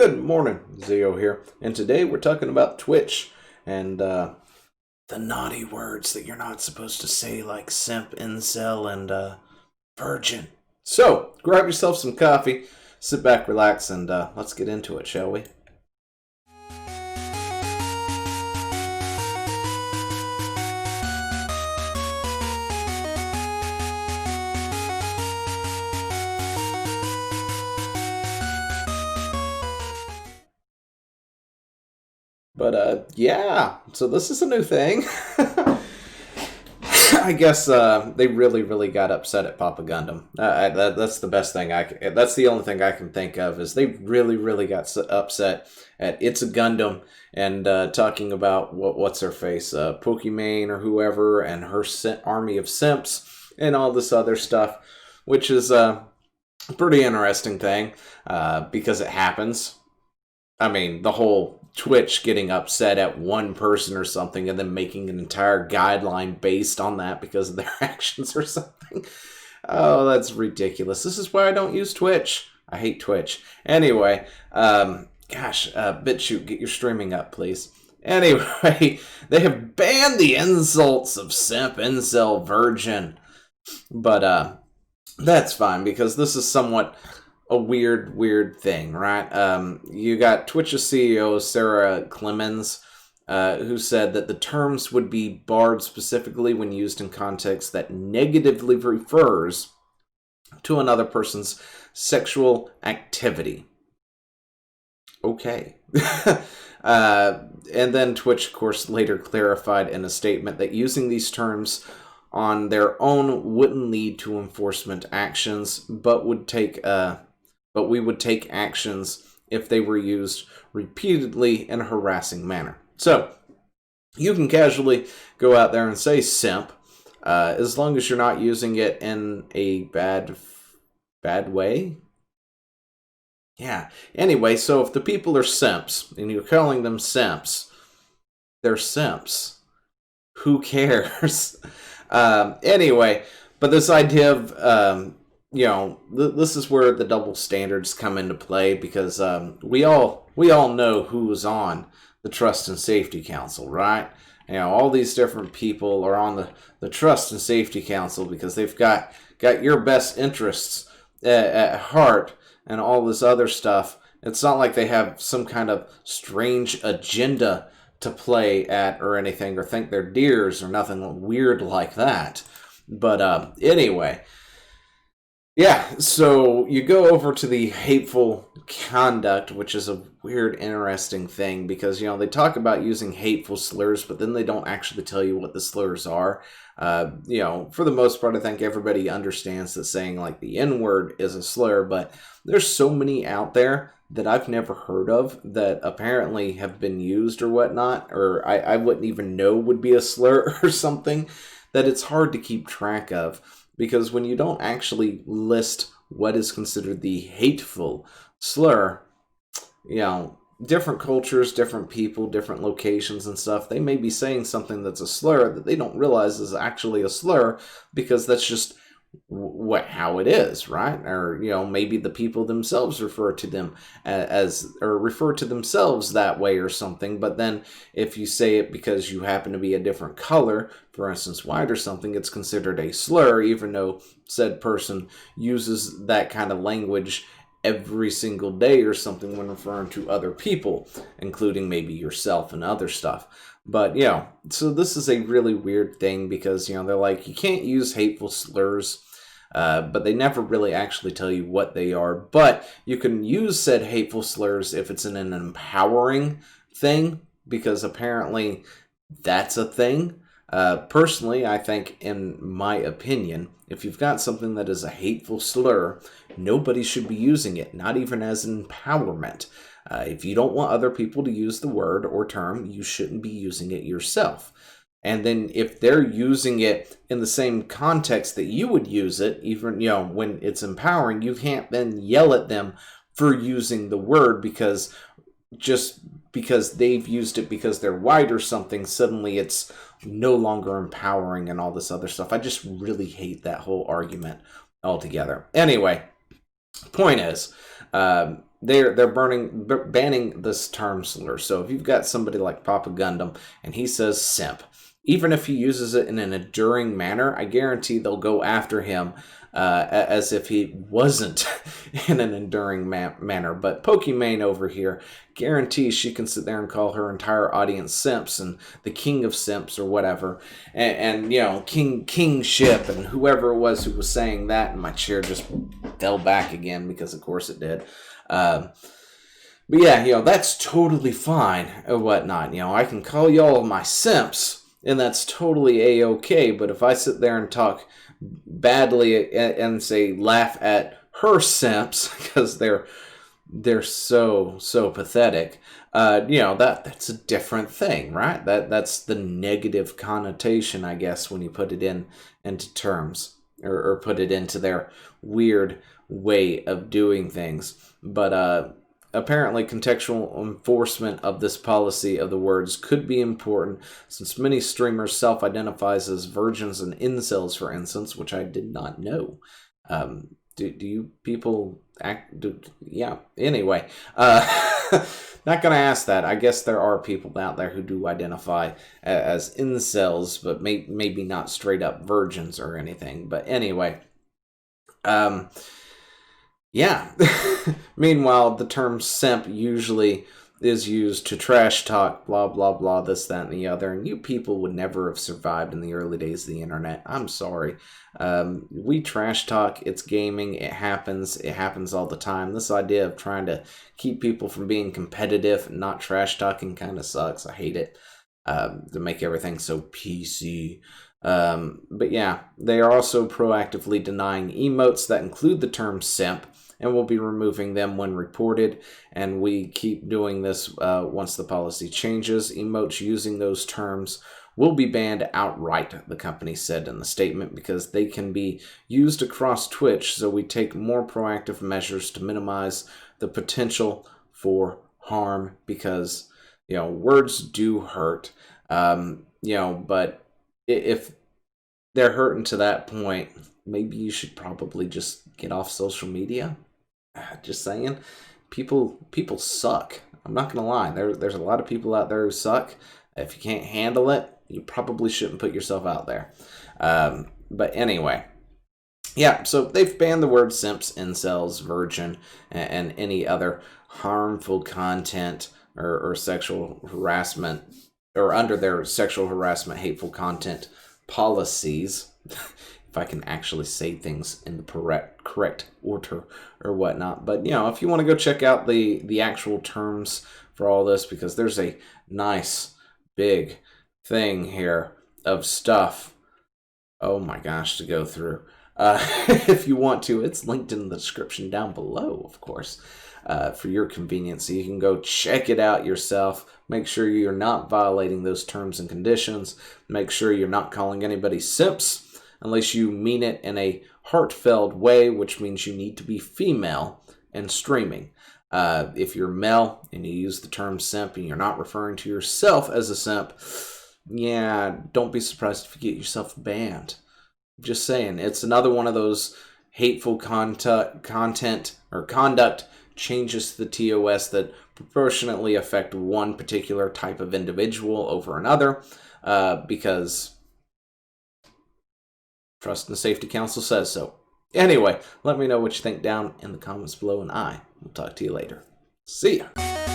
Good morning, Zio here, and today we're talking about Twitch and the naughty words that you're not supposed to say, like simp, incel, and virgin. So, grab yourself some coffee, sit back, relax, and let's get into it, shall we? But yeah, so this is a new thing. I guess they really got upset at Papa Gundam. That's the best thing that's the only thing I can think of is they really got upset at It's a Gundam and talking about what's her face, Pokimane or whoever, and her army of simps and all this other stuff, which is a pretty interesting thing because it happens. I mean, the whole Twitch getting upset at one person or something and then making an entire guideline based on that because of their actions or something. Oh, that's ridiculous. This is why I don't use Twitch. I hate Twitch. Anyway, BitChute, get your streaming up, please. Anyway, they have banned the insults of simp, incel, virgin. But that's fine because this is somewhat a weird thing, right? You got Twitch's CEO, Sarah Clemens, who said that the terms would be barred specifically when used in context that negatively refers to another person's sexual activity. Okay. And then Twitch, of course, later clarified in a statement that using these terms on their own wouldn't lead to enforcement actions, but we would take actions if they were used repeatedly in a harassing manner. So, you can casually go out there and say simp, as long as you're not using it in a bad way. Yeah. Anyway, so if the people are simps, and you're calling them simps, they're simps. Who cares? Anyway, but this idea of... this is where the double standards come into play because we all know who's on the Trust and Safety Council, right? All these different people are on the Trust and Safety Council because they've got your best interests at heart and all this other stuff. It's not like they have some kind of strange agenda to play at or anything or think they're deers or nothing weird like that. But anyway... yeah, so you go over to the Hateful Conduct, which is a weird, interesting thing because, they talk about using hateful slurs, but then they don't actually tell you what the slurs are. For the most part, I think everybody understands that saying, like, the N-word is a slur, but there's so many out there that I've never heard of that apparently have been used or whatnot, or I wouldn't even know would be a slur or something, that it's hard to keep track of. Because when you don't actually list what is considered the hateful slur, different cultures, different people, different locations and stuff, they may be saying something that's a slur that they don't realize is actually a slur because that's just how it is, right? Or, maybe the people themselves refer to them or refer to themselves that way or something. But then if you say it because you happen to be a different color, for instance, white or something, it's considered a slur, even though said person uses that kind of language every single day or something when referring to other people, including maybe yourself and other stuff. But, so this is a really weird thing because, they're like, you can't use hateful slurs, but they never really actually tell you what they are. But you can use said hateful slurs if it's in an empowering thing, because apparently that's a thing. Personally, I think, in my opinion, if you've got something that is a hateful slur, nobody should be using it, not even as an empowerment. If you don't want other people to use the word or term, you shouldn't be using it yourself. And then if they're using it in the same context that you would use it, even, when it's empowering, you can't then yell at them for using the word because just because they've used it because they're white or something, suddenly it's no longer empowering and all this other stuff. I just really hate that whole argument altogether. Anyway, point is, they're banning this term slur. So if you've got somebody like Papa Gundam and he says simp, even if he uses it in an enduring manner, I guarantee they'll go after him as if he wasn't in an enduring manner. But Pokimane over here guarantees she can sit there and call her entire audience simps and the king of simps or whatever. And you know, kingship and whoever it was who was saying that, and my chair just fell back again because of course it did. But yeah, you know, that's totally fine or whatnot. You know, I can call y'all my simps, and that's totally a-okay. But if I sit there and talk badly and say laugh at her simps because they're so pathetic, you know, that's a different thing, right? That's the negative connotation, I guess, when you put it into terms or put it into their weird way of doing things. But apparently contextual enforcement of this policy of the words could be important, since many streamers self-identifies as virgins and incels, for instance, which I did not know. Do you people yeah, anyway. Not gonna ask that. I guess there are people out there who do identify as incels, but maybe not straight up virgins or anything. But anyway, yeah. Meanwhile, the term simp usually is used to trash talk, blah, blah, blah, this, that, and the other. And you people would never have survived in the early days of the internet. I'm sorry. We trash talk. It's gaming. It happens. It happens all the time. This idea of trying to keep people from being competitive and not trash talking kind of sucks. I hate it. To make everything so PC. But yeah, they are also proactively denying emotes that include the term simp, and we'll be removing them when reported, and we keep doing this once the policy changes. Emotes using those terms will be banned outright, the company said in the statement, because they can be used across Twitch, so we take more proactive measures to minimize the potential for harm, because, you know, words do hurt, you know, but if they're hurting to that point, maybe you should probably just get off social media. Just saying, people suck. I'm not gonna lie. There's a lot of people out there who suck. If you can't handle it, you probably shouldn't put yourself out there. But anyway, yeah. So they've banned the word simps, incels, virgin, and any other harmful content or sexual harassment, or under their sexual harassment, hateful content policies. If I can actually say things in the correct order or whatnot. But, you know, if you want to go check out the actual terms for all this, because there's a nice big thing here of stuff, oh my gosh, to go through. If you want to, it's linked in the description down below, of course, for your convenience. So you can go check it out yourself. Make sure you're not violating those terms and conditions. Make sure you're not calling anybody simps, unless you mean it in a heartfelt way, which means you need to be female and streaming. If you're male and you use the term simp and you're not referring to yourself as a simp, yeah, don't be surprised if you get yourself banned. Just saying, it's another one of those hateful content or conduct changes to the TOS that proportionately affect one particular type of individual over another, because Trust and Safety Council says so. Anyway, let me know what you think down in the comments below, and I will talk to you later. See ya!